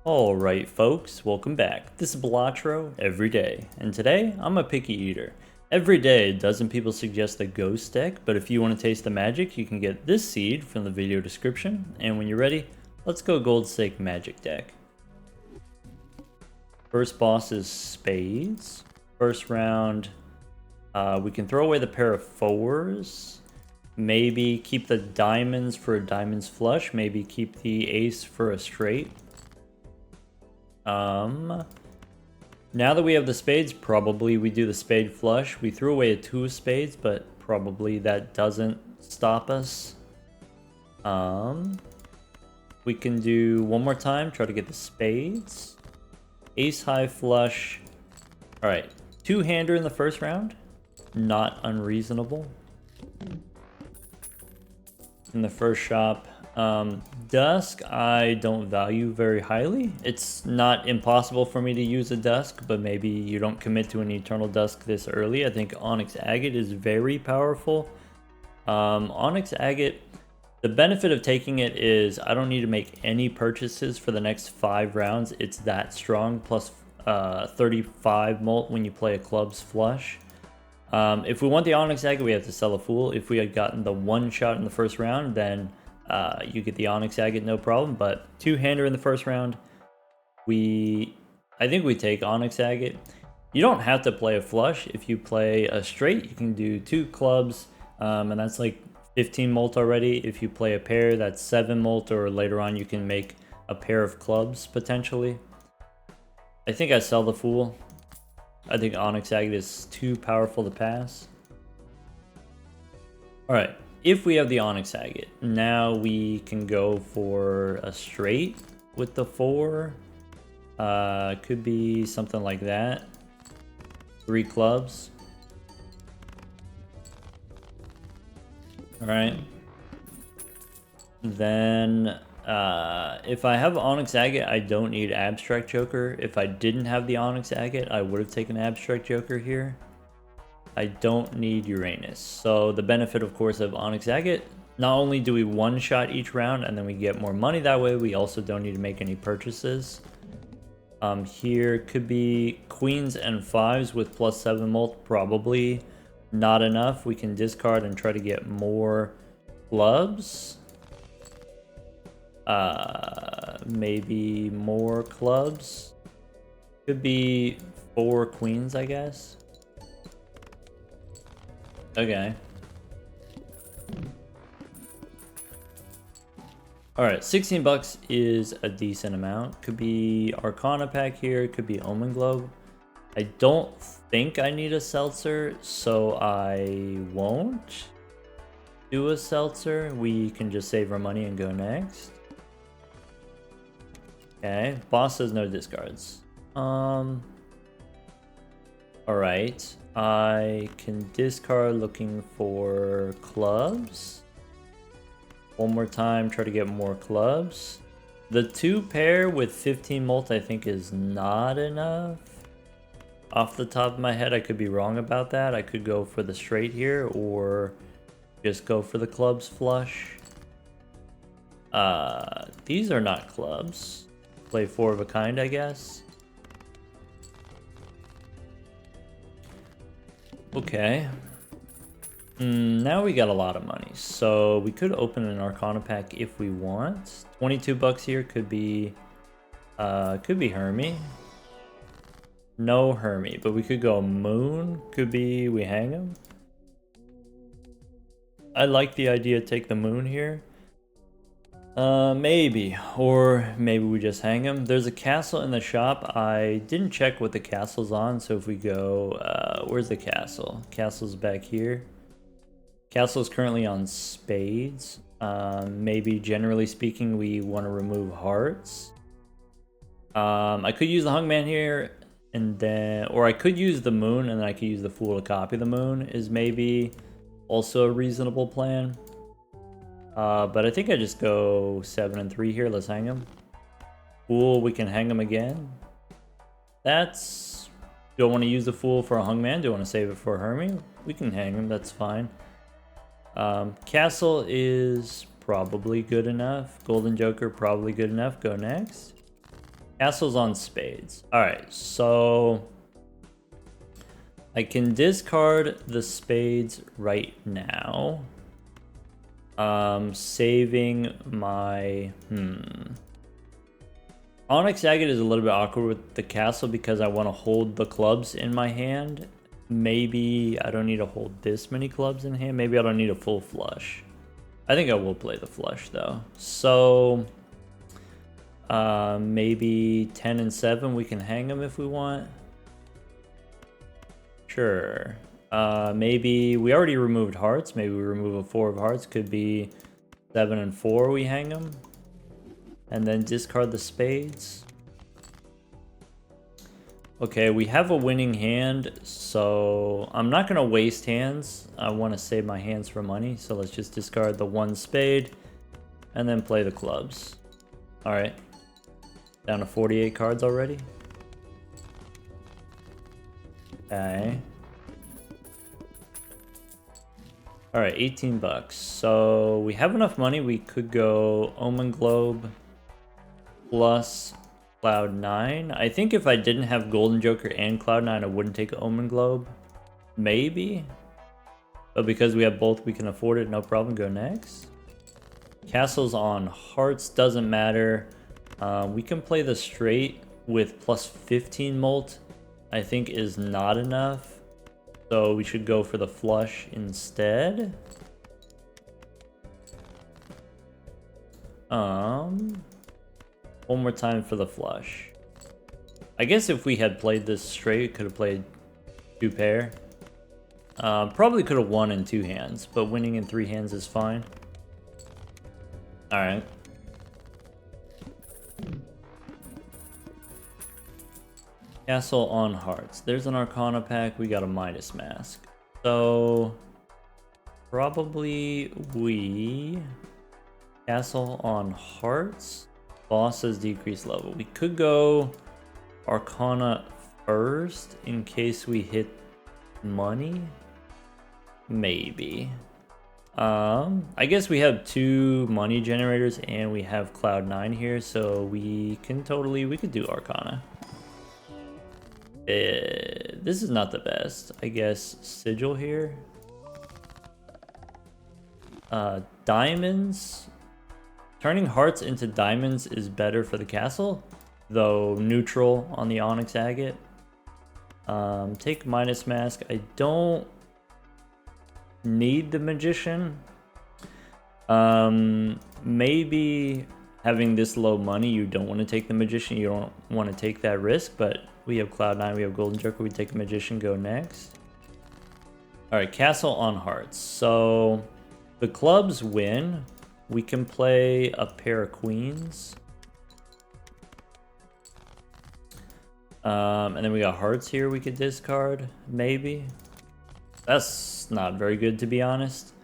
Alright folks, welcome back. This is Balatro every day, and today I'm a picky eater. Every day, a dozen people suggest a ghost deck, but if you want to taste the magic, you can get this seed from the video description, and when you're ready, let's go gold stake magic deck. First boss is spades. First round, we can throw away the pair of fours. Maybe keep the diamonds for a diamonds flush, maybe keep the ace for a straight. Now that we have the spades, probably we do the spade flush. We threw away a two of spades, but probably that doesn't stop us. We can do one more time, try to get the spades. Ace high flush. Alright, two-hander in the first round. Not unreasonable. In the first shop. Dusk, I don't value very highly. It's not impossible for me to use a Dusk, but maybe you don't commit to an Eternal Dusk this early. I think Onyx Agate is very powerful. Onyx Agate, the benefit of taking it is I don't need to make any purchases for the next 5 rounds. It's that strong, plus 35 mult when you play a clubs flush. If we want the Onyx Agate, we have to sell a Fool. If we had gotten the one shot in the first round, then you get the Onyx Agate, no problem. But two-hander in the first round, I think we take Onyx Agate. You don't have to play a flush. If you play a straight, you can do 2 clubs, and that's like 15 mult already. If you play a pair, that's 7 mult, or later on you can make a pair of clubs potentially. I think I sell the Fool. I think Onyx Agate is too powerful to pass. Alright, if we have the Onyx Agate, now we can go for a straight with the 4. Could be something like that. 3 clubs. Alright. Then, if I have Onyx Agate, I don't need Abstract Joker. If I didn't have the Onyx Agate, I would have taken Abstract Joker here. I don't need Uranus. So the benefit, of course, of Onyx Agate, not only do we one-shot each round and then we get more money that way, we also don't need to make any purchases. Here could be queens and 5s with plus 7 mult, probably not enough. We can discard and try to get more clubs. Maybe more clubs. Could be 4 queens, I guess. Okay. Alright, 16 bucks is a decent amount. Could be Arcana pack here, could be Omen Globe. I don't think I need a Seltzer, so I won't do a Seltzer. We can just save our money and go next. Okay, boss says no discards. Alright, I can discard looking for clubs. One more time, try to get more clubs. The 2 pair with 15 mult I think is not enough. Off the top of my head, I could be wrong about that. I could go for the straight here or just go for the clubs flush. These are not clubs. Play 4 of a kind, I guess. Okay. Now we got a lot of money. So we could open an Arcana pack if we want. 22 bucks here could be Hermie. No Hermie, but we could go Moon. Could be we hang him. I like the idea, take the Moon here. Maybe, or maybe we just hang him. There's a castle in the shop. I didn't check what the castle's on, so if we go, where's the castle? Castle's back here. Castle is currently on spades. Maybe generally speaking, we want to remove hearts. I could use the Hungman here, and then, or I could use the Moon, and then I could use the Fool to copy the Moon, is maybe also a reasonable plan. But I think I just go 7 and 3 here. Let's hang him. Fool, we can hang him again. That's... Do I want to use the Fool for a Hungman? Do I want to save it for a Hermie? We can hang him, that's fine. Castle is probably good enough. Golden Joker, probably good enough. Go next. Castles on spades. Alright, so I can discard the spades right now. Saving my... Onyx Agate is a little bit awkward with the castle because I want to hold the clubs in my hand. Maybe I don't need to hold this many clubs in hand. Maybe I don't need a full flush. I think I will play the flush though. So maybe 10 and 7 we can hang them if we want. Sure. Maybe we already removed hearts. Maybe we remove a 4 of hearts. Could be 7 and 4 we hang them. And then discard the spades. Okay, we have a winning hand, so I'm not gonna waste hands. I want to save my hands for money, so let's just discard the 1 spade and then play the clubs. All right, down to 48 cards already. Okay. All right, 18 bucks. So we have enough money. We could go Omen Globe plus Cloud9. I think if I didn't have Golden Joker and Cloud9, I wouldn't take Omen Globe. Maybe. But because we have both, we can afford it. No problem. Go next. Castles on hearts doesn't matter. We can play the straight with plus 15 molt. I think is not enough. So we should go for the flush instead. One more time for the flush. I guess if we had played this straight, could have played 2 pair. Probably could have won in 2 hands, but winning in 3 hands is fine. Alright. Castle on hearts. There's an Arcana pack. We got a Midas mask. So probably we Castle on hearts. Boss says decrease level. We could go Arcana first in case we hit money. Maybe. I guess we have 2 money generators and we have Cloud9 here, so we could do Arcana. This is not the best. I guess Sigil here. Diamonds. Turning hearts into diamonds is better for the castle, though neutral on the Onyx Agate. Take Midas Mask. I don't need the Magician. Maybe having this low money, you don't want to take the Magician. You don't want to take that risk, but we have Cloud9, we have Golden Joker. We take a Magician, go next. All right, Castle on hearts. So the clubs win. We can play a pair of queens. And then we got hearts here we could discard, maybe. That's not very good, to be honest.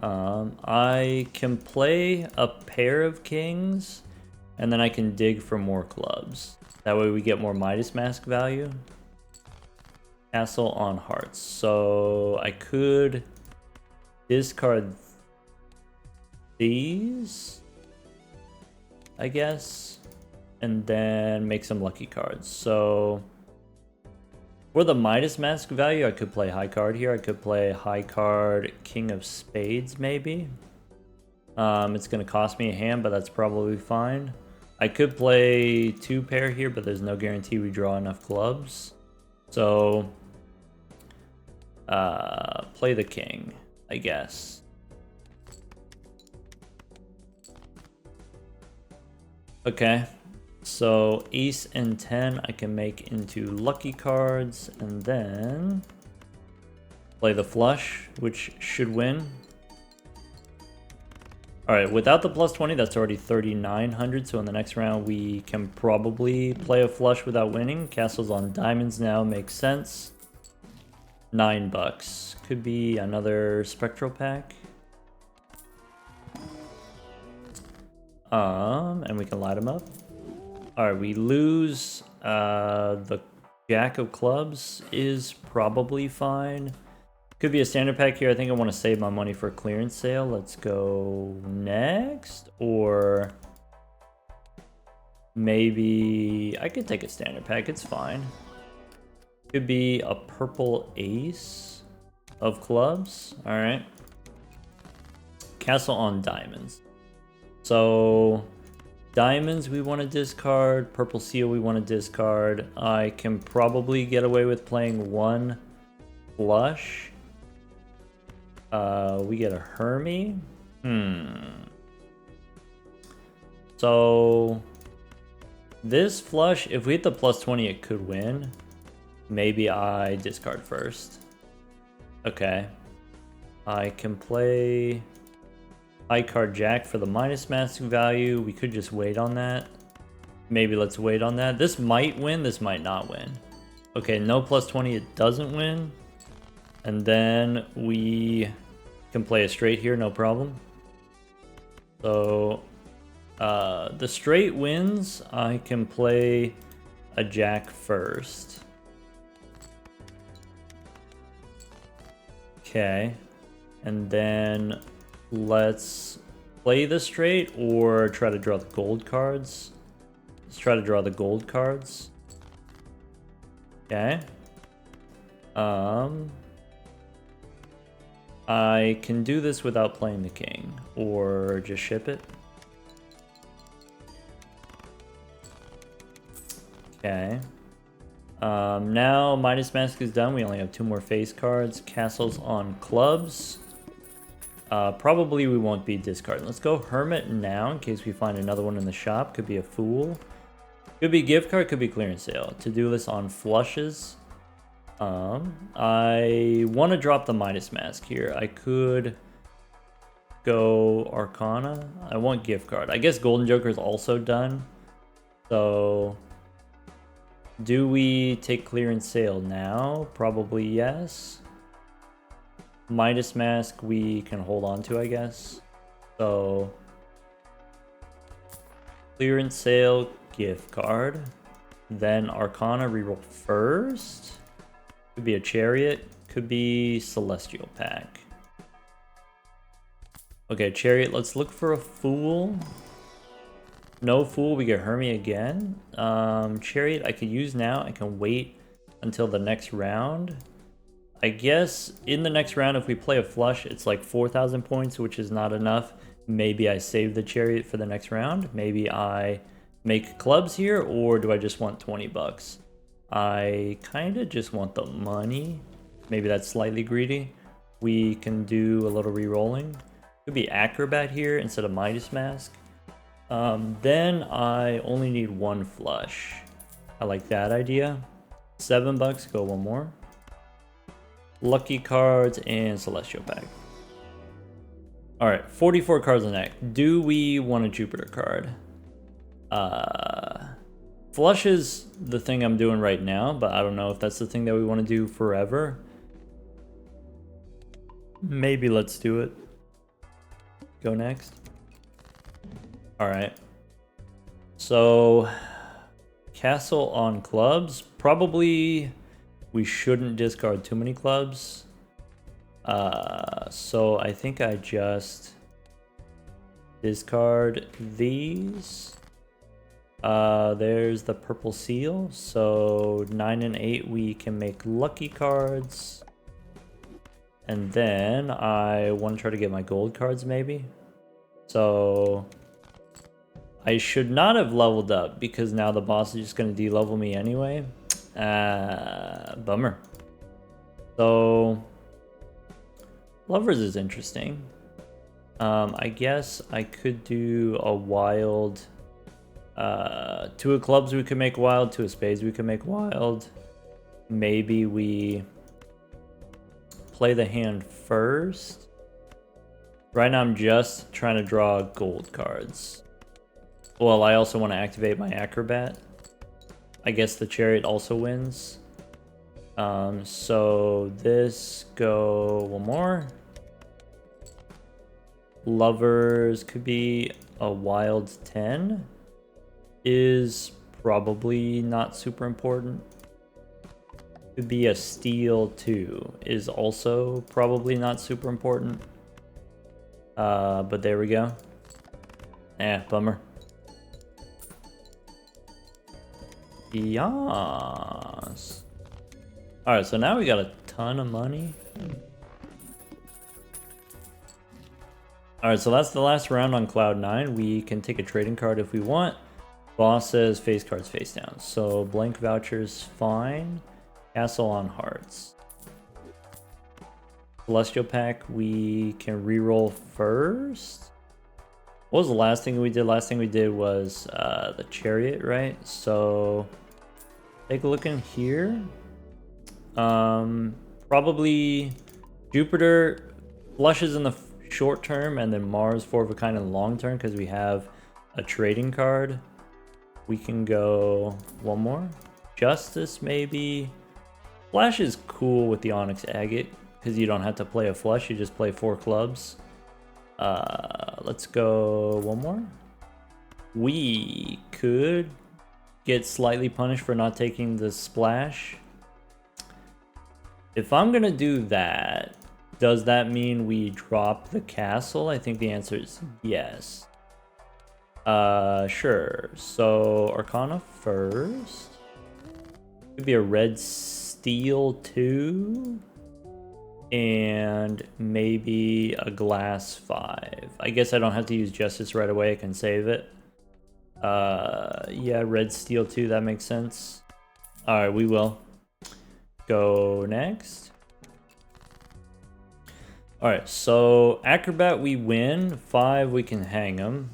I can play a pair of kings, and then I can dig for more clubs. That way we get more Midas Mask value. Castle on hearts. So I could discard these, I guess, and then make some lucky cards. So for the Midas Mask value, I could play high card here. I could play high card King of Spades, maybe. It's going to cost me a hand, but that's probably fine. I could play 2 pair here, but there's no guarantee we draw enough clubs. So play the king, I guess. Okay, so ace and 10 I can make into lucky cards, and then play the flush, which should win. All right, without the plus 20, that's already 3,900. So in the next round, we can probably play a flush without winning. Castles on diamonds now makes sense. $9. Could be another spectral pack. And we can light them up. All right, we lose. The Jack of Clubs is probably fine. Could be a standard pack here. I think I want to save my money for a clearance sale. Let's go next. Or Maybe I could take a standard pack, it's fine. Could be a purple ace of clubs. All right. Castle on diamonds. So diamonds we want to discard. Purple seal we want to discard. I can probably get away with playing one flush. We get a Hermie. So this flush, if we hit the +20, it could win. Maybe I discard first. Okay. I can play high card jack for the minus mask value. We could just wait on that. Maybe let's wait on that. This might win, this might not win. Okay, no +20, it doesn't win. And then we can play a straight here, no problem. So the straight wins. I can play a jack first. Okay, and then let's play the straight or try to draw the gold cards. Let's try to draw the gold cards. Okay. I can do this without playing the king, or just ship it. Okay. Now minus mask is done. We only have 2 more face cards. Castles on clubs. Probably we won't be discarding. Let's go Hermit now in case we find another one in the shop. Could be a Fool. Could be gift card, could be clearance sale. To-do list on flushes. I want to drop the minus mask here. I could go Arcana. I want gift card. I guess Golden Joker is also done. So do we take clearance sale now? Probably yes. Minus mask we can hold on to, I guess. So clearance sale, gift card, then Arcana reroll first. Could be a Chariot, could be Celestial pack. Okay, Chariot, let's look for a Fool. No Fool, we get Hermie again. Chariot I could use now. I can wait until the next round. I guess in the next round if we play a flush, it's like 4,000 points, which is not enough. Maybe I save the Chariot for the next round. Maybe I make clubs here, or do I just want 20 bucks? I kind of just want the money. Maybe that's slightly greedy. We can do a little re-rolling. Could be Acrobat here instead of Midas Mask. Then I only need 1 flush. I like that idea. 7 bucks, go 1 more. Lucky cards and Celestial pack. Alright, 44 cards in the deck. Do we want a Jupiter card? Flush is the thing I'm doing right now, but I don't know if that's the thing that we want to do forever. Maybe let's do it. Go next. Alright. So, Castle on clubs. Probably we shouldn't discard too many clubs. So I think I just discard these. There's the purple seal. So 9 and 8 we can make lucky cards. And then I want to try to get my gold cards maybe. So I should not have leveled up because now the boss is just going to de-level me anyway. Bummer. So Lovers is interesting. I guess I could do a wild. 2 of clubs we could make wild, 2 of spades we could make wild. Maybe we play the hand first. Right now I'm just trying to draw gold cards. Well, I also want to activate my Acrobat. I guess the Chariot also wins. So this go 1 more. Lovers could be a wild 10. Is probably not super important. Could be a steal 2. Is also probably not super important. But there we go. Bummer. Yes. Alright, so now we got a ton of money. Alright, so that's the last round on Cloud 9. We can take a trading card if we want. Boss says face cards face down. So blank vouchers, fine. Castle on hearts. Celestial pack, we can reroll first. What was the last thing we did? Last thing we did was the chariot, right? So take a look in here. Probably Jupiter flushes in the short term, and then Mars four of a kind in the long term because we have a trading card. We can go one more. Justice maybe. Flash is cool with the Onyx Agate because you don't have to play a flush, you just play 4 clubs. Let's go one more. We could get slightly punished for not taking the splash. If I'm gonna do that, does that mean we drop the castle? I think the answer is yes. Sure. So Arcana first. Could be a red steel 2. And maybe a glass 5. I guess I don't have to use justice right away, I can save it. Yeah, red steel 2, that makes sense. Alright, we will. Go next. Alright, so acrobat we win. 5 we can hang him.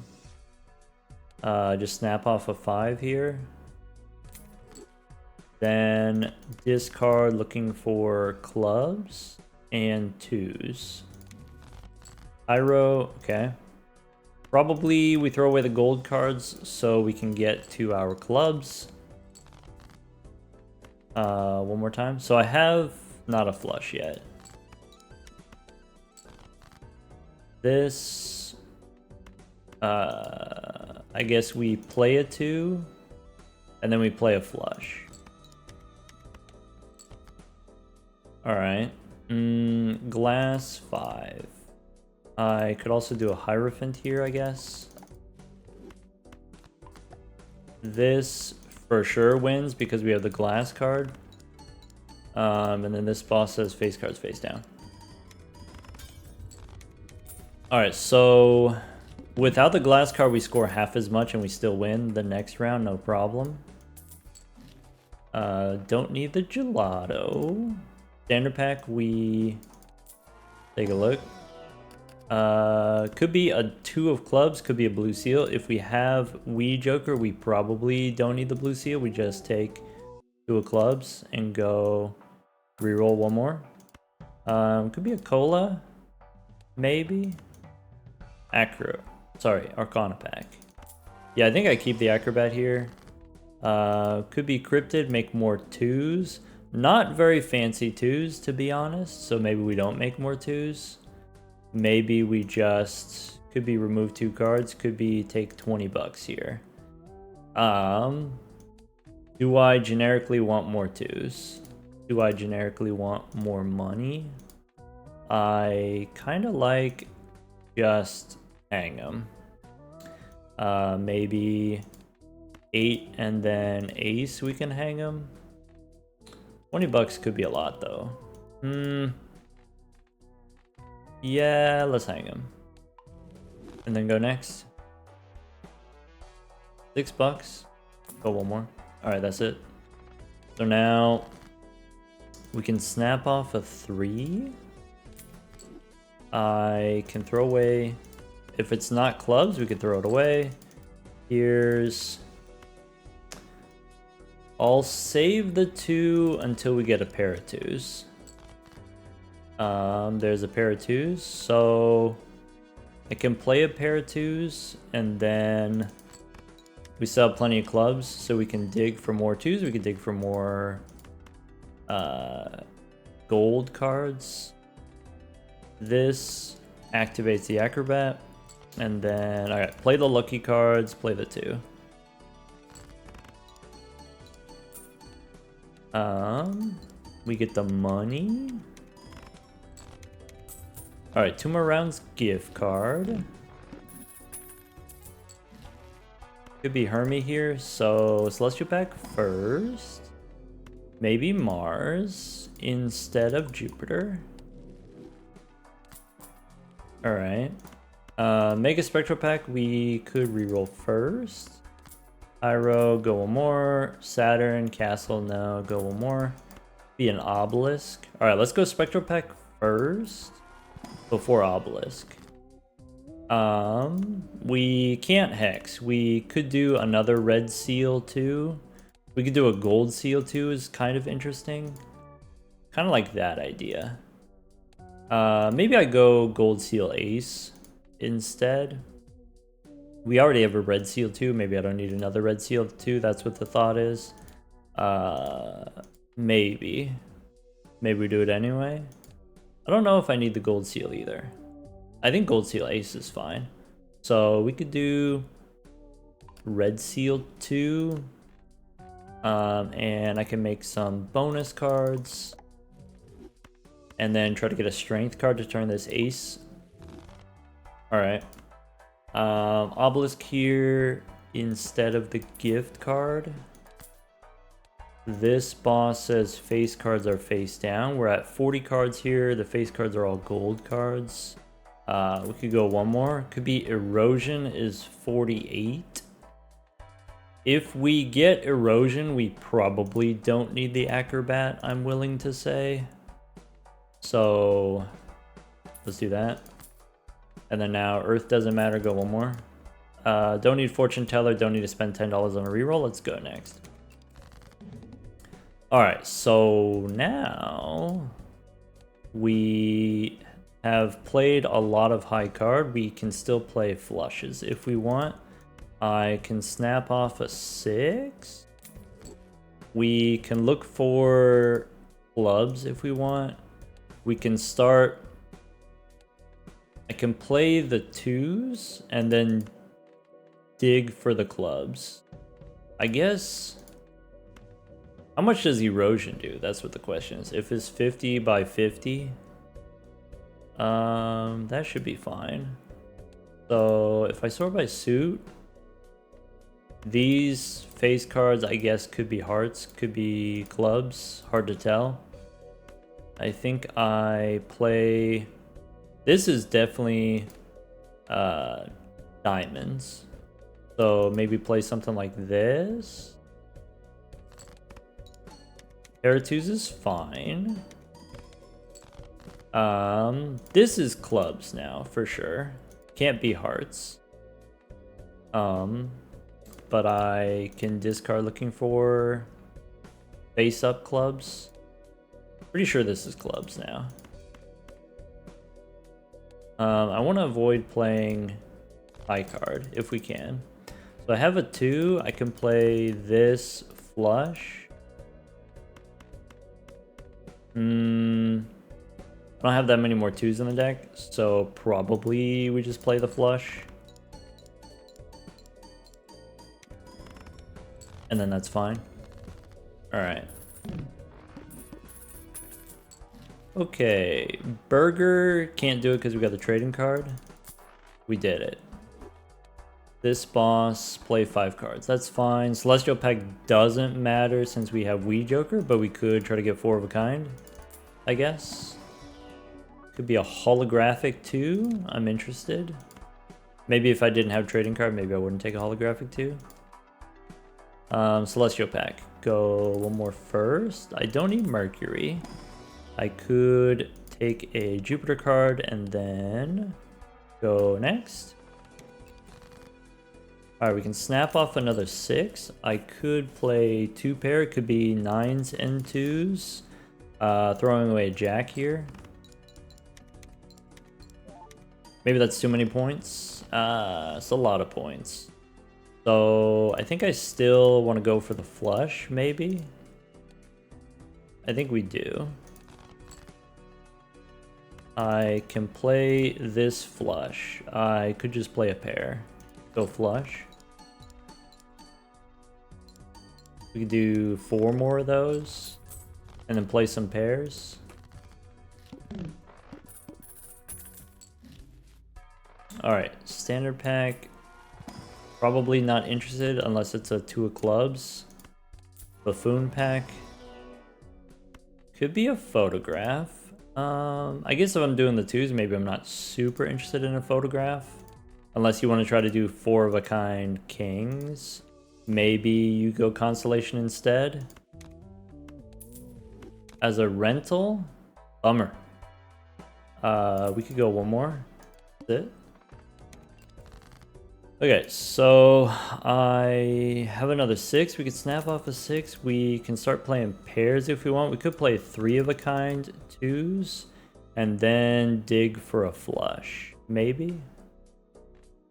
Just snap off a 5 here. Then discard looking for clubs and 2s. Pyro, okay. Probably we throw away the gold cards so we can get to our clubs. One more time. So I have not a flush yet. This, I guess we play a 2 and then we play a flush. Alright. Glass 5. I could also do a Hierophant here, I guess. This for sure wins because we have the glass card. And then this boss says face cards face down. Alright, so without the glass card we score half as much and we still win the next round, no problem. Don't need the gelato. Standard pack, we take a look. Could be a 2 of clubs, could be a blue seal. If we have Wii Joker, we probably don't need the blue seal. We just take 2 of clubs and go reroll one more. Could be a cola, maybe. Arcana pack. Yeah, I think I keep the acrobat here. Could be cryptid, make more 2s. Not very fancy 2s, to be honest, so maybe we don't make more 2s. Maybe we just, could be remove 2 cards, could be take 20 bucks here. Do I generically want more 2s? Do I generically want more money? I kind of like just hang them. Maybe 8 and then ace we can hang them. 20 bucks could be a lot though. Yeah, let's hang him. And then go next. 6 bucks. Go one more. Alright, that's it. So now we can snap off a 3. I can throw away, if it's not clubs, we can throw it away. Here's, I'll save the 2 until we get a pair of 2s. There's a pair of 2s, so I can play a pair of 2s, and then we still have plenty of clubs, so we can dig for more 2s. We can dig for more gold cards. This activates the acrobat, and then alright, play the lucky cards, play the 2. We get the money. Alright, 2 more rounds, gift card. Could be Hermie here, so Celestial Pack first. Maybe Mars instead of Jupiter. Alright. Mega Spectral Pack, we could reroll first. Pyro, go one more. Saturn, Castle, no, go one more. Be an Obelisk. Alright, let's go Spectral Pack first before Obelisk. We can't Hex. We could do another red seal too. We could do a gold seal too, is kind of interesting. Kind of like that idea. Maybe I go gold seal ace instead. We already have a red seal too. Maybe I don't need another red seal too. That's what the thought is. Maybe we do it anyway. I don't know if I need the gold seal either. I think gold seal ace is fine. So we could do red seal 2. And I can make some bonus cards. And then try to get a strength card to turn this ace. Alright. Obelisk here instead of the gift card. This boss says face cards are face down. We're at 40 cards here. The face cards are all gold cards. We could go one more. Could be Erosion is 48. If we get Erosion, we probably don't need the Acrobat, I'm willing to say. So let's do that. And then now Earth doesn't matter, go one more. Don't need Fortune Teller, don't need to spend $10 on a reroll. Let's go next. Alright, so now we have played a lot of high card. We can still play flushes if we want. I can snap off a 6. We can look for clubs if we want. We can start. I can play the 2s and then dig for the clubs. I guess. How much does Erosion do? That's what the question is. If it's 50 by 50, that should be fine. So if I sort by suit, these face cards, I guess, could be hearts, could be clubs, hard to tell. I think I play. This is definitely diamonds. So maybe play something like this. Pair of 2s is fine. This is clubs now, for sure. Can't be hearts. But I can discard looking for face-up clubs. Pretty sure this is clubs now. I want to avoid playing high card, if we can. So I have a 2. I can play this flush. I don't have that many more 2s in the deck, so probably we just play the flush. And then that's fine. Alright. Okay. Burger can't do it because we got the trading card. We did it. This boss, play 5 cards. That's fine. Celestial Pack doesn't matter since we have Wii Joker, but we could try to get 4 of a kind, I guess. Could be a holographic too. I'm interested. Maybe if I didn't have trading card, maybe I wouldn't take a holographic too. Celestial Pack. Go one more first. I don't need Mercury. I could take a Jupiter card and then go next. Alright, we can snap off another 6. I could play 2 pair. It could be 9s and 2s. Throwing away a Jack here. Maybe that's too many points. It's a lot of points. So I think I still want to go for the flush, maybe. I think we do. I can play this flush. I could just play a pair. Go flush. We could do 4 more of those. And then play some pairs. Alright, standard pack. Probably not interested unless it's a 2 of clubs. Buffoon pack. Could be a photograph. I guess if I'm doing the 2s, maybe I'm not super interested in a photograph. Unless you want to try to do 4 of a kind kings. Maybe you go Constellation instead. As a rental? Bummer. We could go one more. That's it. Okay, so I have another 6. We could snap off a 6. We can start playing pairs if we want. We could play 3 of a kind 2s and then dig for a flush. Maybe?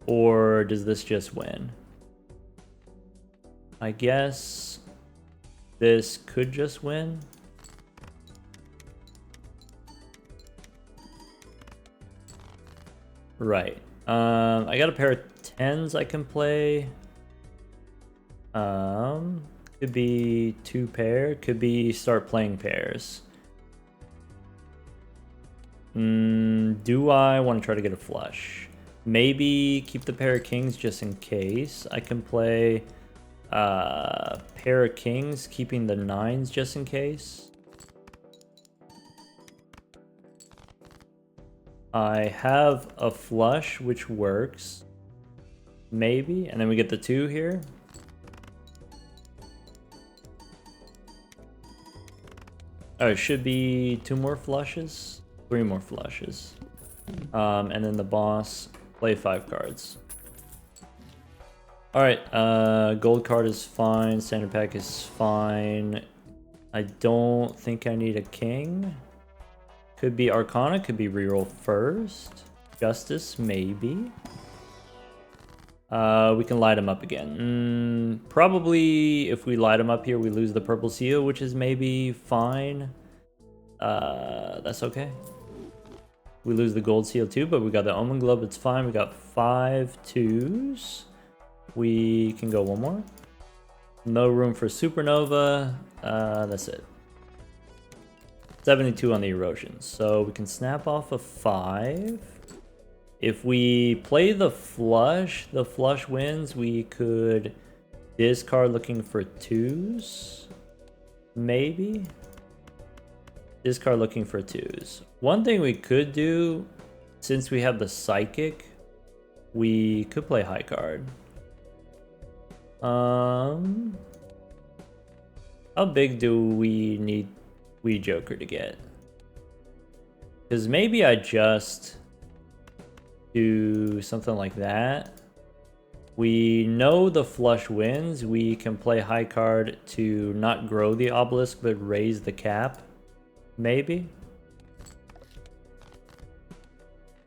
Or does this just win? I guess this could just win. Right. I got a pair of 10s I can play. Could be 2 pair. Could be start playing pairs. Do I want to try to get a flush? Maybe keep the pair of kings just in case. I can play pair of kings, keeping the 9s just in case. I have a flush, which works. Maybe. And then we get the 2 here. Oh, it should be 2 more flushes. 3 more flushes. And then the boss, play 5 cards. Alright, gold card is fine. Standard pack is fine. I don't think I need a king. Could be Arcana, could be reroll first. Justice, maybe. We can light him up again. Probably if we light him up here, we lose the purple seal, which is maybe fine. That's okay. We lose the gold seal too, but we got the omen globe, it's fine. We got 5 2s. We can go one more. No room for supernova. That's it. 72 on the erosion. So we can snap off a 5. If we play the flush wins. We could discard looking for 2s. Maybe. Discard looking for 2s. One thing we could do, since we have the psychic, we could play high card. How big do we need Wee Joker to get? Because maybe I just do something like that. We know the flush wins. We can play high card to not grow the obelisk, but raise the cap. Maybe.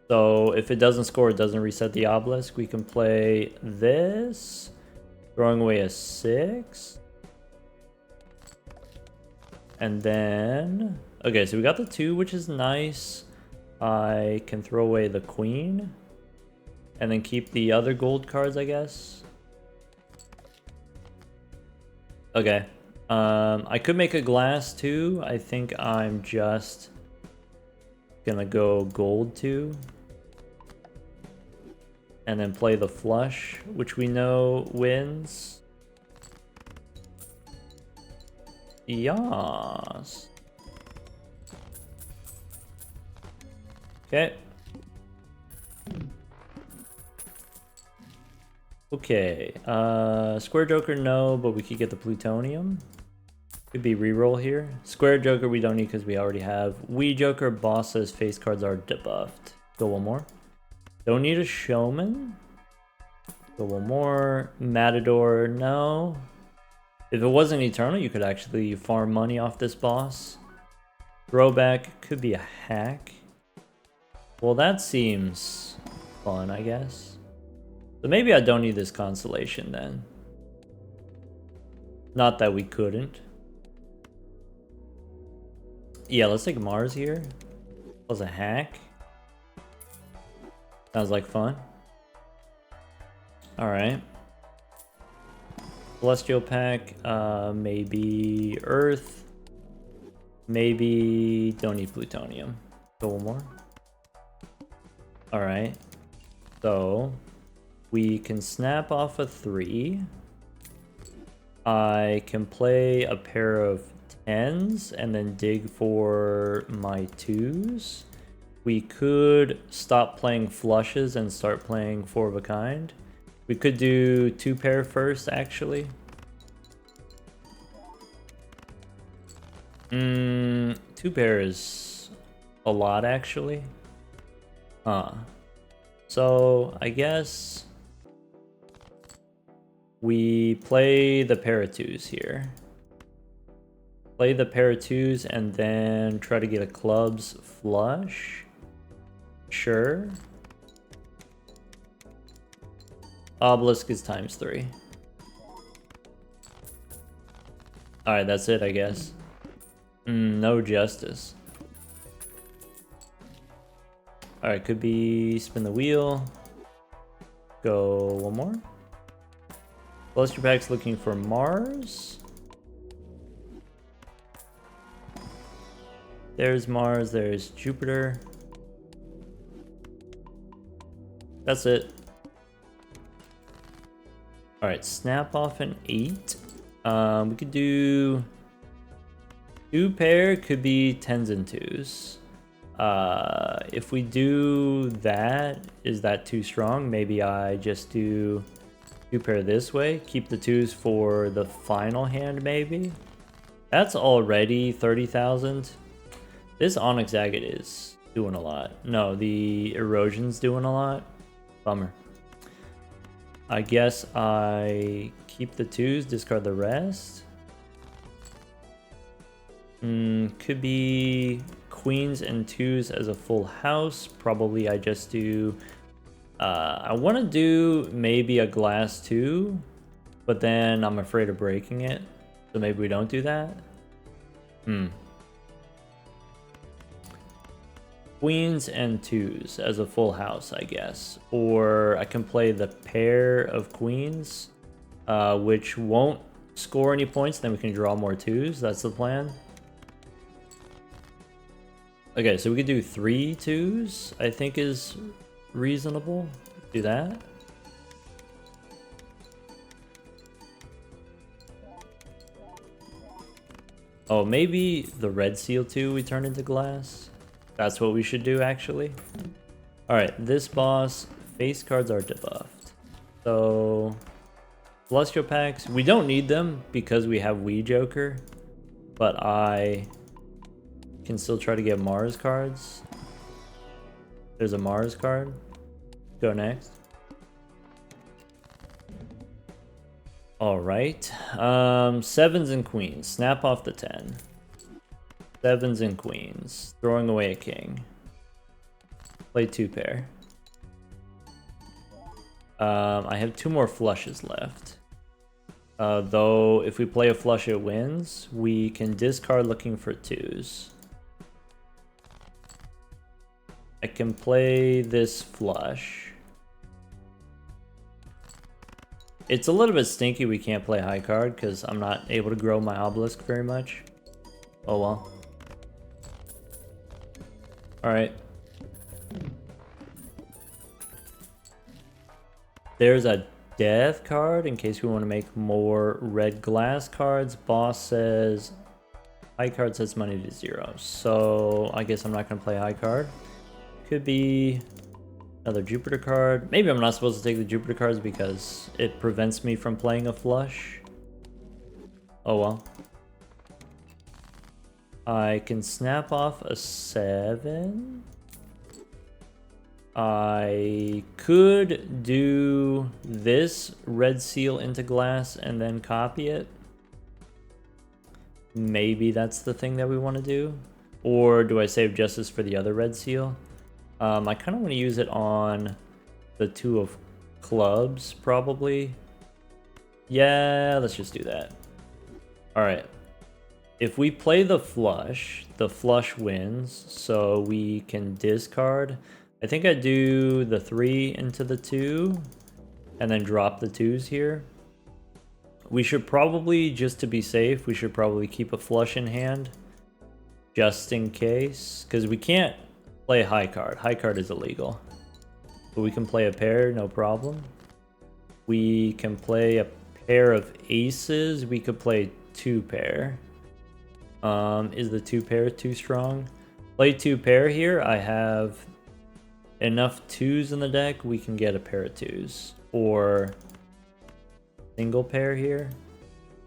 So if it doesn't score, it doesn't reset the obelisk. We can play this. Throwing away a 6. And then... Okay, so we got the 2, which is nice. I can throw away the queen. And then keep the other gold cards, I guess. Okay. I could make a glass too. I think I'm just gonna go gold 2. And then play the flush, which we know wins. Yas. Okay. Okay. Square Joker, no, but we could get the plutonium. Could be reroll here. Square Joker we don't need because we already have. Wee Joker, boss says face cards are debuffed. Go one more. Don't need a showman. Go one more. Matador, no. If it wasn't eternal, you could actually farm money off this boss. Throwback could be a hack. Well, that seems fun, I guess. So maybe I don't need this constellation then. Not that we couldn't. Yeah, let's take Mars here. Was a hack. Sounds like fun. Alright. Celestial pack, maybe Earth. Maybe don't need plutonium. Go one more. Alright. So We can snap off a 3. I can play a pair of 10s and then dig for my 2s. We could stop playing flushes and start playing 4 of a kind. We could do 2 pair first, actually. 2 pair is a lot, actually. So I guess we play the pair of 2s here. Play the pair of 2s and then try to get a clubs flush. Sure. Obelisk is ×3. Alright, that's it, I guess. No justice. Alright, could be spin the wheel. Go one more. Celestial Pack's looking for Mars. There's Mars, there's Jupiter. That's it. Alright, snap off an 8. We could do 2 pair, could be 10s and 2s. If we do that, is that too strong? Maybe I just do 2 pair this way, keep the 2s for the final hand, maybe? That's already 30,000. This Onyx Agate is doing a lot. No, the Erosion's doing a lot. Bummer. I guess I keep the 2s, discard the rest. Could be queens and 2s as a full house. Probably I just do... I want to do maybe a glass 2, but then I'm afraid of breaking it. So maybe we don't do that. Queens and 2s as a full house, I guess. Or I can play the pair of queens, which won't score any points. Then we can draw more 2s. That's the plan. Okay, so we could do 3 2s, I think is reasonable. Do that. Oh, maybe the red seal 2 we turn into glass. That's what we should do, actually. Alright, this boss, face cards are debuffed. So, Celestial Packs, we don't need them because we have Wii Joker. But I can still try to get Mars cards. There's a Mars card. Go next. Alright. 7s and queens. Snap off the 10. 7s and queens. Throwing away a king. Play 2 pair. I have 2 more flushes left. Though, if we play a flush, it wins. We can discard looking for 2s. I can play this flush. It's a little bit stinky we can't play high card because I'm not able to grow my obelisk very much. Oh well. Alright. There's a death card in case we want to make more red glass cards. Boss says high card sets money to 0. So I guess I'm not going to play high card. Could be another Jupiter card. Maybe I'm not supposed to take the Jupiter cards because it prevents me from playing a flush. Oh well. I can snap off a 7. I could do this red seal into glass and then copy it. Maybe that's the thing that we want to do. Or do I save justice for the other red seal? I kind of want to use it on the 2 of clubs, probably. Yeah, let's just do that. Alright. If we play the flush wins, so we can discard. I think I do the 3 into the 2, and then drop the 2s here. We should probably, just to be safe, we should probably keep a flush in hand. Just in case, because we can't play high card. High card is illegal. But we can play a pair, no problem. We can play a pair of aces. We could play 2-pair. Is the 2-pair too strong? Play 2-pair here. I have enough 2s in the deck. We can get a pair of 2s. Or single pair here.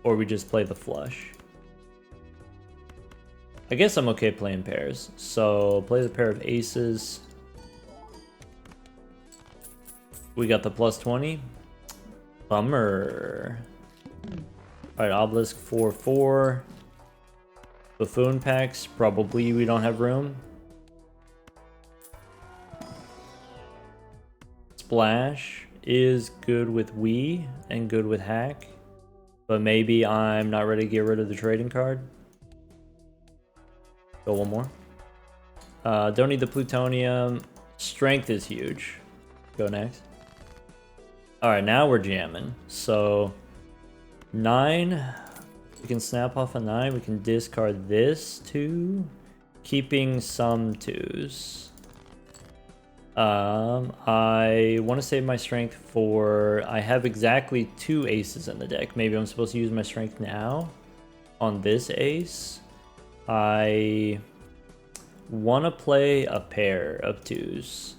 Or we just play the flush. I guess I'm okay playing pairs. So play the pair of aces. We got the plus 20. Bummer. Alright, obelisk 4/4. Buffoon packs. Probably we don't have room. Splash is good with Wii and good with hack. But maybe I'm not ready to get rid of the trading card. Go one more. Don't need the plutonium. Strength is huge. Go next. Alright, now we're jamming. So 9. We can snap off a 9. We can discard this 2. Keeping some 2s. I want to save my strength for... I have exactly 2 aces in the deck. Maybe I'm supposed to use my strength now on this ace. I want to play a pair of 2s.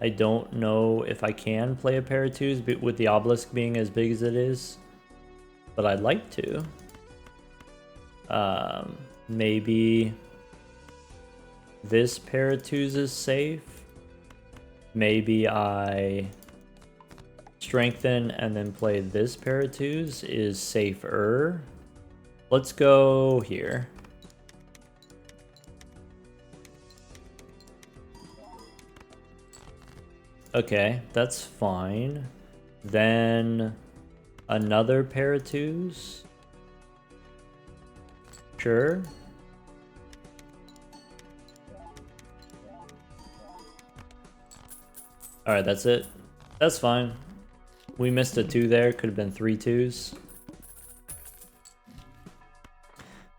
I don't know if I can play a pair of 2s with the obelisk being as big as it is, but I'd like to. Maybe this pair of 2s is safe. Maybe I strengthen and then play this pair of 2s is safer. Let's go here. Okay, that's fine. Then another pair of 2s. Sure. Alright, that's it. That's fine. We missed a 2 there. Could have been 3 2s.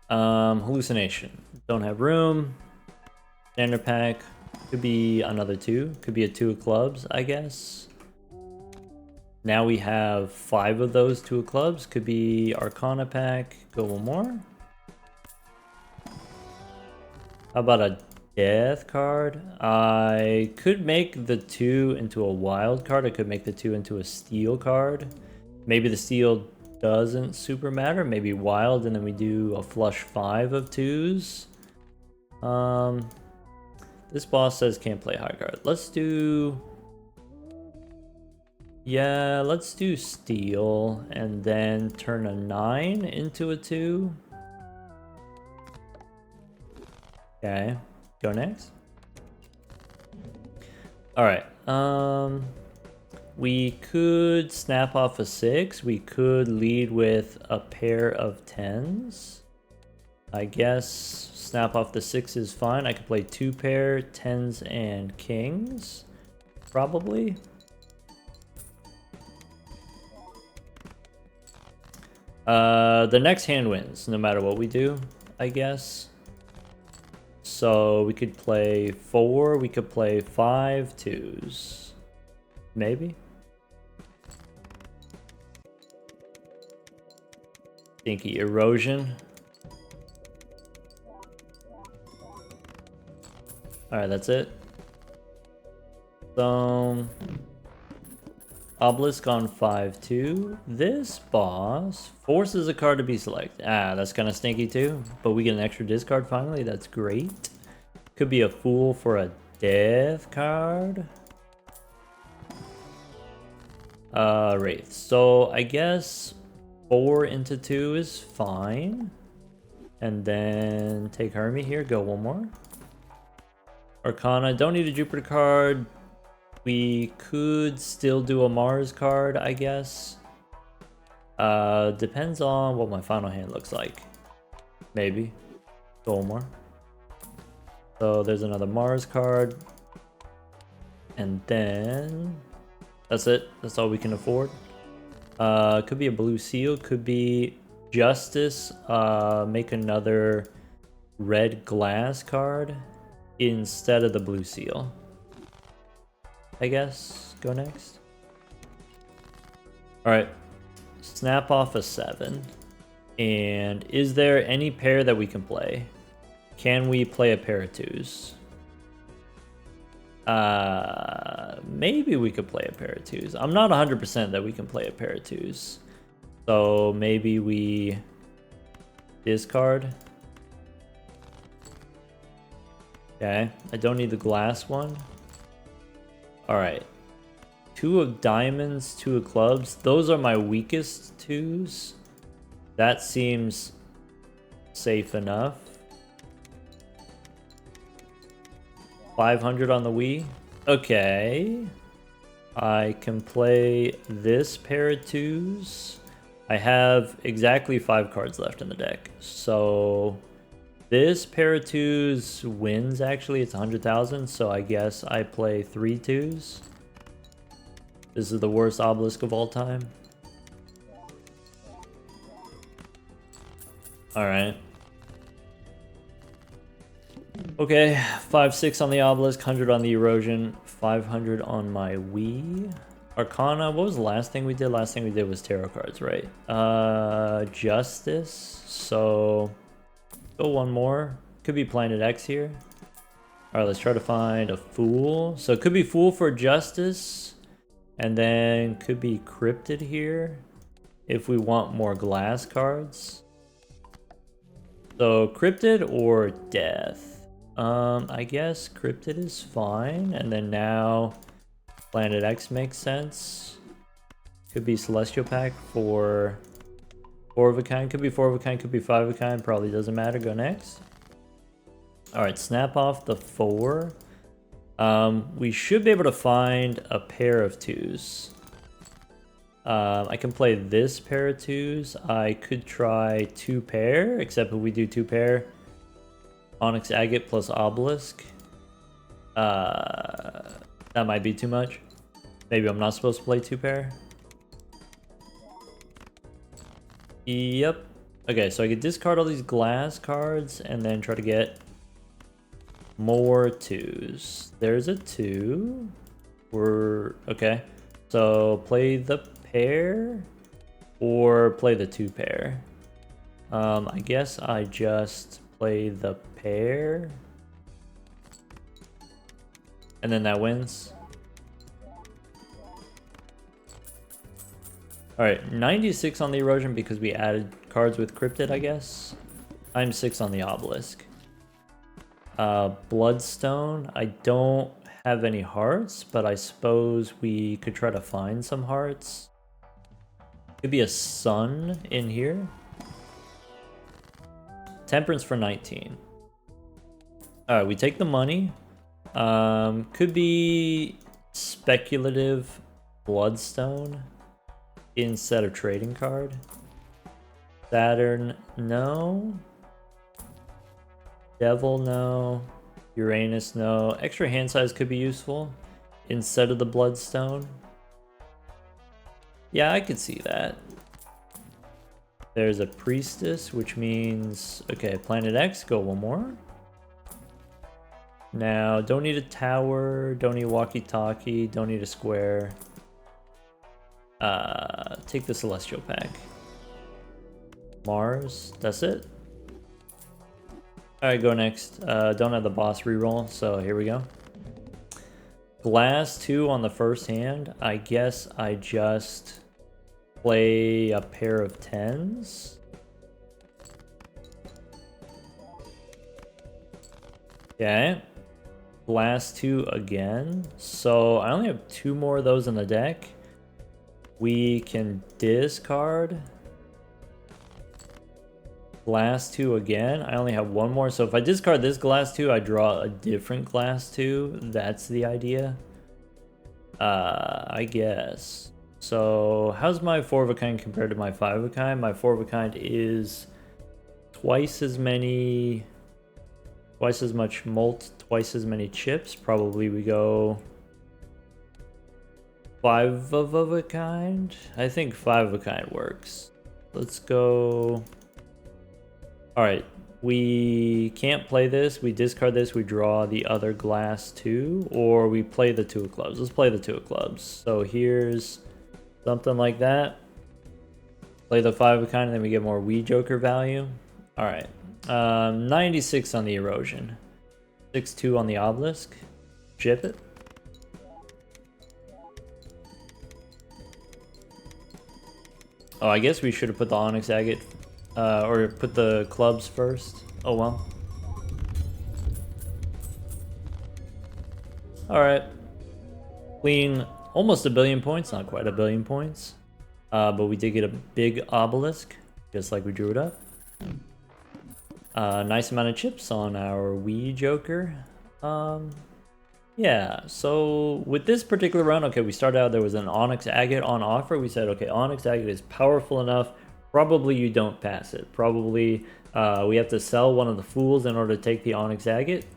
Hallucination. Don't have room. Standard pack. Could be another 2. Could be a 2 of clubs, I guess. Now we have 5 of those 2 of clubs. Could be Arcana pack. Go one more. How about a death card? I could make the 2 into a wild card. I could make the 2 into a steel card. Maybe the steel doesn't super matter. Maybe wild, and then we do a flush 5 of 2s. This boss says can't play high card. Let's do... Yeah, let's do steel and then turn a 9 into a 2. Okay, go next. Alright, we could snap off a 6. We could lead with a pair of 10s. I guess snap off the 6 is fine. I could play 2 pair, 10s and kings. Probably. The next hand wins, no matter what we do, I guess. So we could play 4, we could play 5 2s. Maybe. Stinky erosion. Alright, that's it. So obelisk on 5/2. This boss forces a card to be selected. Ah, that's kind of stinky too. But we get an extra discard finally. That's great. Could be a fool for a death card. Wraith. So I guess 4 into 2 is fine. And then take Hermie here. Go one more. Arcana. Don't need a Jupiter card. We could still do a Mars card, I guess. Depends on what my final hand looks like. Maybe. Go one more. So there's another Mars card. And then... that's it. That's all we can afford. Could be a blue seal. Could be Justice. Make another red glass card instead of the blue seal. I guess. Go next. Alright. Snap off a 7. And is there any pair that we can play? Can we play a pair of 2s? Maybe we could play a pair of 2s. I'm not 100% that we can play a pair of 2s. So maybe we discard. Okay, I don't need the glass one. Alright. 2 of diamonds, 2 of clubs. Those are my weakest 2s. That seems safe enough. 500 on the Wii. Okay. I can play this pair of 2s. I have exactly 5 cards left in the deck. So this pair of 2s wins, actually. It's 100,000, so I guess I play 3 2s. This is the worst obelisk of all time. Alright. Okay, 5-6 on the obelisk, 100 on the erosion, 500 on my Wii. Arcana, what was the last thing we did? Last thing we did was tarot cards, right? Justice. So go one more. Could be Planet X here. Alright, let's try to find a Fool. So it could be Fool for Justice. And then could be Cryptid here if we want more glass cards. So Cryptid or Death? I guess Cryptid is fine. And then now Planet X makes sense. Could be Celestial Pack for 4 of a kind. Could be 4 of a kind, could be 5 of a kind. Probably doesn't matter. Go next. Alright, snap off the 4. We should be able to find a pair of 2s. I can play this pair of 2s. I could try 2 pair, except if we do 2 pair, Onyx Agate plus Obelisk. That might be too much. Maybe I'm not supposed to play 2 pair. Yep. Okay, so I could discard all these glass cards and then try to get more 2s. There's a 2. We're okay. So play the pair or play the 2 pair. I guess I just play the pair. And then that wins. Alright, 96 on the erosion because we added cards with Cryptid, I guess. I'm 6 on the obelisk. Bloodstone. I don't have any hearts, but I suppose we could try to find some hearts. Could be a sun in here. Temperance for 19. Alright, we take the money. Could be speculative bloodstone instead of trading card. Saturn, no. Devil, no. Uranus, no. Extra hand size could be useful instead of the bloodstone. Yeah, I could see that. There's a priestess, which means, okay, Planet X, go one more. Now, don't need a tower, don't need walkie-talkie, don't need a square. Take the Celestial Pack. Mars, that's it. Alright, go next. Don't have the boss reroll, so here we go. Glass 2 on the first hand. I guess I just play a pair of 10s. Okay. Glass 2 again. So I only have 2 more of those in the deck. We can discard. Glass 2 again. I only have 1 more. So if I discard this glass 2, I draw a different glass 2. That's the idea. I guess. So how's my 4 of a kind compared to my 5 of a kind? My 4 of a kind is twice as many, twice as much mult, twice as many chips. Probably we go 5 of a kind. I think 5 of a kind works. Let's go. All right, we can't play this. We discard this. We draw the other glass 2, or we play the 2 of clubs. Let's play the 2 of clubs. So here's Something like that. Play the 5 of a kind, and then we get more Wii Joker value. Alright. 96 on the erosion. 6-2 on the obelisk. Ship it. Oh, I guess we should have put the onyx agate, or put the clubs first. Oh well. Alright. Clean, almost a billion points, not quite a billion points. But we did get a big obelisk, just like we drew it up. Nice amount of chips on our Wii Joker. Yeah, so with this particular run, okay, we started out, there was an onyx agate on offer. We said, okay, onyx agate is powerful enough. Probably you don't pass it. Probably we have to sell one of the fools in order to take the onyx agate.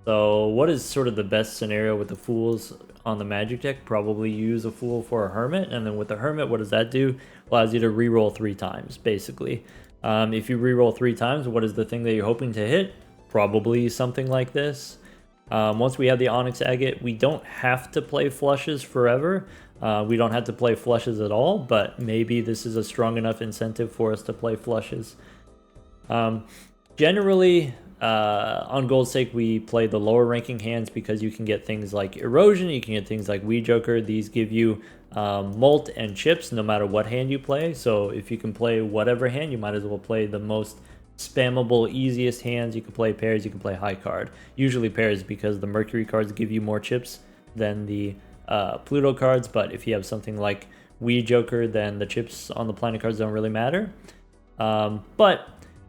So what is sort of the best scenario with the fools on the magic deck? Probably use a fool for a hermit, and then with the hermit, what does that do? Allows you to reroll 3 times, basically. If you reroll 3 times, what is the thing that you're hoping to hit? Probably something like this. Once we have the onyx agate, we don't have to play flushes forever. We don't have to play flushes at all, but maybe this is a strong enough incentive for us to play flushes. Generally, on gold's sake, we play the lower ranking hands because you can get things like erosion, you can get things like Wii Joker. These give you molt and chips no matter what hand you play. So if you can play whatever hand, you might as well play the most spammable, easiest hands. You can play pairs, you can play high card. Usually pairs because the Mercury cards give you more chips than the Pluto cards, but if you have something like Wii Joker, then the chips on the planet cards don't really matter.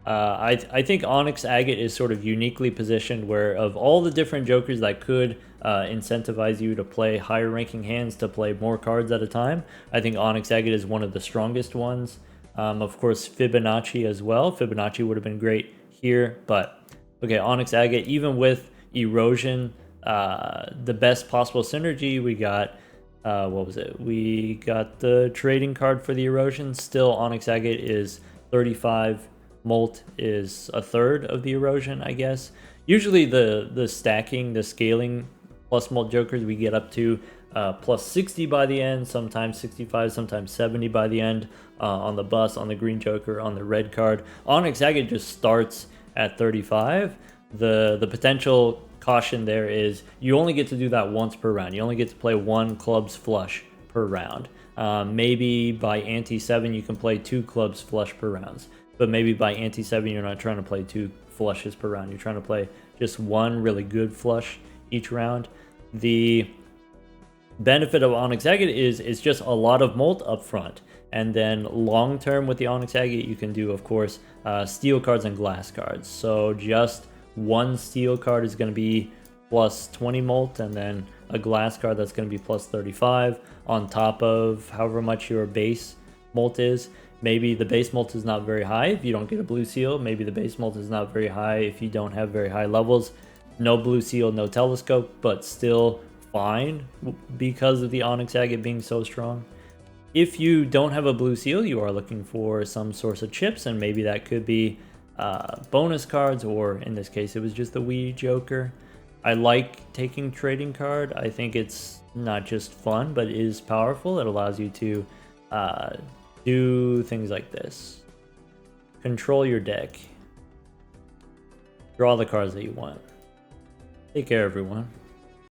I think Onyx Agate is sort of uniquely positioned where of all the different Jokers that could incentivize you to play higher ranking hands to play more cards at a time, I think Onyx Agate is one of the strongest ones. Of course, Fibonacci as well. Fibonacci would have been great here, but okay, Onyx Agate, even with erosion, the best possible synergy, we got, what was it? We got the trading card for the erosion. Still, Onyx Agate is 35. Molt is a third of the erosion, I guess. Usually the stacking, the scaling plus Molt Jokers, we get up to plus 60 by the end, sometimes 65, sometimes 70 by the end on the bus, on the green Joker, on the red card. Onyx Agate just starts at 35. The potential caution there is you only get to do that once per round. You only get to play 1 clubs flush per round. Maybe by ante 7 you can play 2 clubs flush per round. But maybe by ante 7 you're not trying to play 2 flushes per round. You're trying to play just 1 really good flush each round. The benefit of Onyx Agate is it's just a lot of molt up front. And then long term with the Onyx Agate, you can do, of course, steel cards and glass cards. So just 1 steel card is going to be plus 20 molt, and then a glass card that's going to be plus 35 on top of however much your base molt is. Maybe the base molt is not very high if you don't get a blue seal. Maybe the base molt is not very high if you don't have very high levels. No blue seal, no telescope, but still fine because of the Onyx Agate being so strong. If you don't have a blue seal, you are looking for some source of chips, and maybe that could be bonus cards, or in this case, it was just the Wii Joker. I like taking trading card. I think it's not just fun, but it is powerful. It allows you to do things like this. Control your deck. Draw the cards that you want. Take care, everyone.